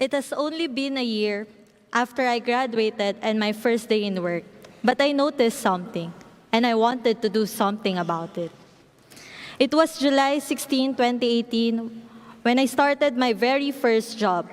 It has only been a year after I graduated and my first day in work, but I noticed something, and I wanted to do something about it. It was July 16, 2018, when I started my very first job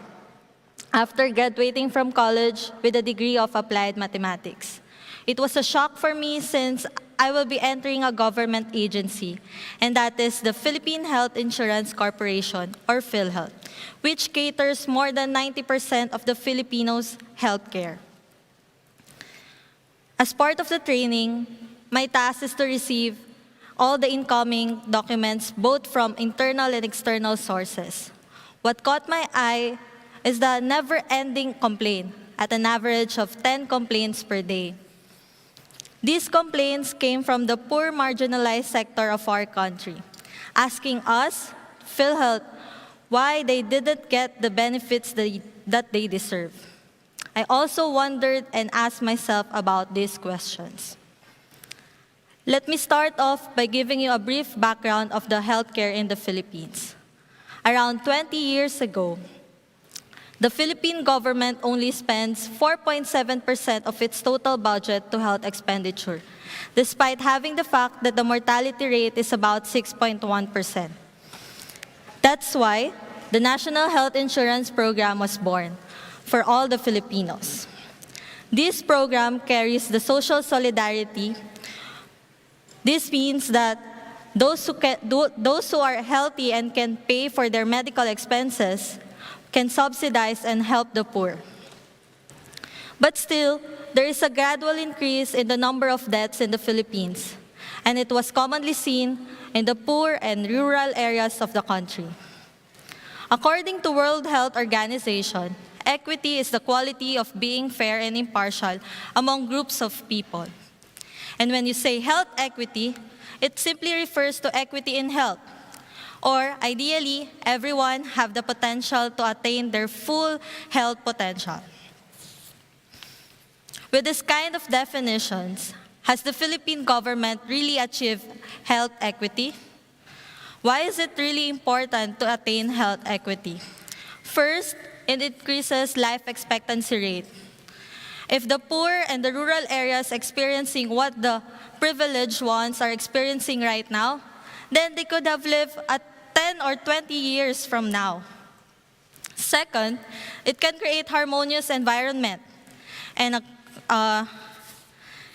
after graduating from college with a degree of applied mathematics. It was a shock for me since I will be entering a government agency, and that is the Philippine Health Insurance Corporation, or PhilHealth, which caters more than 90% of the Filipinos' healthcare. As part of the training, my task is to receive all the incoming documents, both from internal and external sources. What caught my eye is the never-ending complaint, at an average of 10 complaints per day. These complaints came from the poor marginalized sector of our country, asking us, PhilHealth, why they didn't get the benefits that they deserve. I also wondered and asked myself about these questions. Let me start off by giving you a brief background of the healthcare in the Philippines. Around 20 years ago, the Philippine government only spends 4.7% of its total budget to health expenditure, despite having the fact that the mortality rate is about 6.1%. That's why the National Health Insurance Program was born for all the Filipinos. This program carries the social solidarity. This means that those who are healthy and can pay for their medical expenses can subsidize and help the poor. But still, there is a gradual increase in the number of deaths in the Philippines, and it was commonly seen in the poor and rural areas of the country. According to World Health Organization, equity is the quality of being fair and impartial among groups of people. And when you say health equity, it simply refers to equity in health. Or ideally, everyone have the potential to attain their full health potential. With this kind of definitions, has the Philippine government really achieved health equity? Why is it really important to attain health equity? First, it increases life expectancy rate. If the poor and the rural areas experiencing what the privileged ones are experiencing right now, then they could have lived at 10 or 20 years from now. Second, it can create harmonious environment, and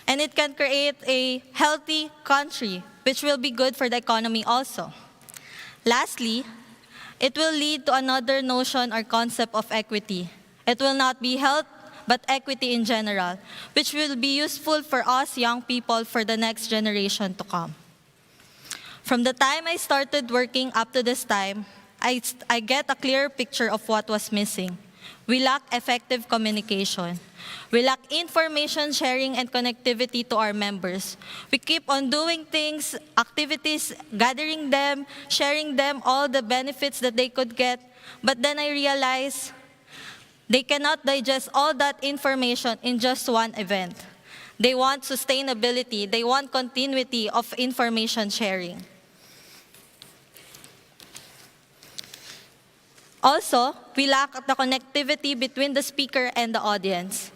it can create a healthy country, which will be good for the economy also. Lastly, it will lead to another notion or concept of equity. It will not be health, but equity in general, which will be useful for us young people for the next generation to come. From the time I started working up to this time, I get a clear picture of what was missing. We lack effective communication. We lack information sharing and connectivity to our members. We keep on doing things, activities, gathering them, sharing them all the benefits that they could get, but then I realize they cannot digest all that information in just one event. They want sustainability. They want continuity of information sharing. Also, we lack the connectivity between the speaker and the audience.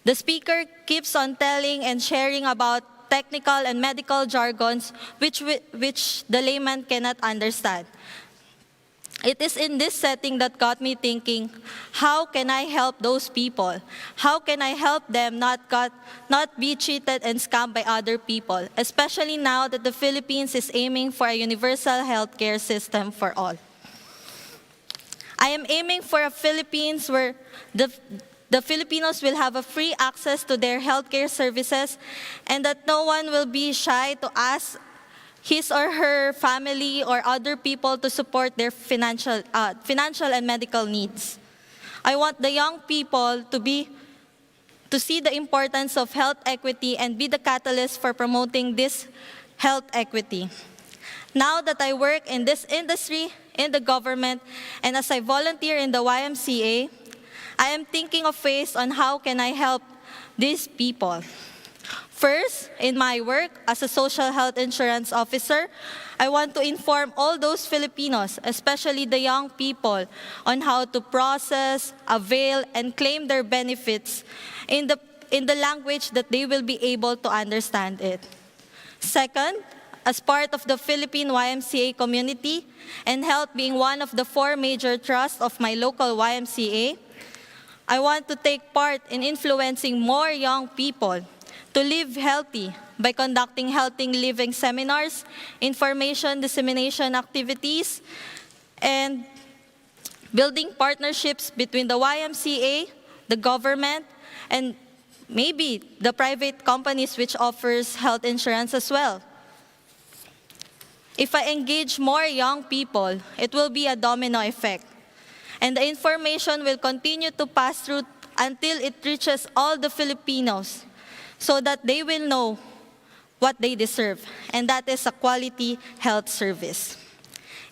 The speaker keeps on telling and sharing about technical and medical jargons which the layman cannot understand. It is in this setting that got me thinking, how can I help those people? How can I help them not be cheated and scammed by other people, especially now that the Philippines is aiming for a universal healthcare system for all? I am aiming for a Philippines where the Filipinos will have a free access to their healthcare services, and that no one will be shy to ask his or her family or other people to support their financial and medical needs. I want the young people to see the importance of health equity and be the catalyst for promoting this health equity. Now that I work in this industry, in the government, and as I volunteer in the YMCA, I am thinking of ways on how can I help these people. First, in my work as a social health insurance officer, I want to inform all those Filipinos, especially the young people, on how to process, avail, and claim their benefits in the language that they will be able to understand it. Second, as part of the Philippine YMCA community and health being one of the 4 major trusts of my local YMCA, I want to take part in influencing more young people to live healthy by conducting healthy living seminars, information dissemination activities, and building partnerships between the YMCA, the government, and maybe the private companies which offers health insurance as well. If I engage more young people, it will be a domino effect. And the information will continue to pass through until it reaches all the Filipinos so that they will know what they deserve, and that is a quality health service.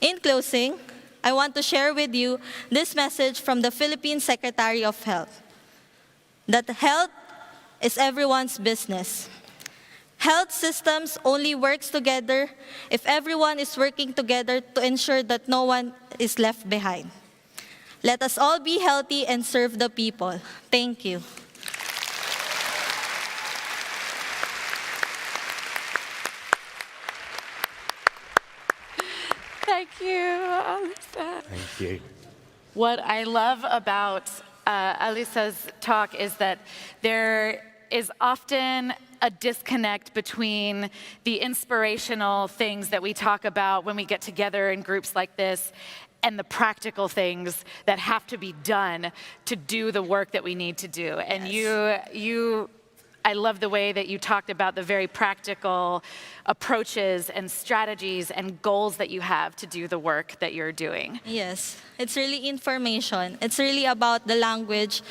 In closing, I want to share with you this message from the Philippine Secretary of Health, that health is everyone's business. Health systems only works together if everyone is working together to ensure that no one is left behind. Let us all be healthy and serve the people. Thank you. Thank you, Alyssa. Thank you. What I love about Alyssa's talk is that there is often a disconnect between the inspirational things that we talk about when we get together in groups like this and the practical things that have to be done to do the work that we need to do. And Yes. I love the way that you talked about the very practical approaches and strategies and goals that you have to do the work that you're doing. Yes, it's really information. It's really about the language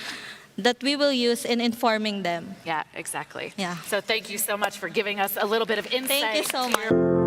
that we will use in informing them. Yeah, exactly. Yeah. So thank you so much for giving us a little bit of insight. Thank you so to much. your